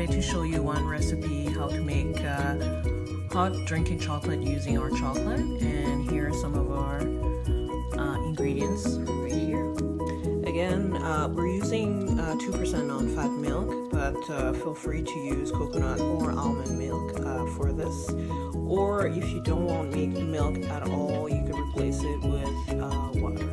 decided to show you one recipe how to make hot drinking chocolate using our chocolate, and here are some of our ingredients right here. Again, we're using 2% non-fat milk, but feel free to use coconut or almond milk for this. Or if you don't want milk at all, you can replace it with water.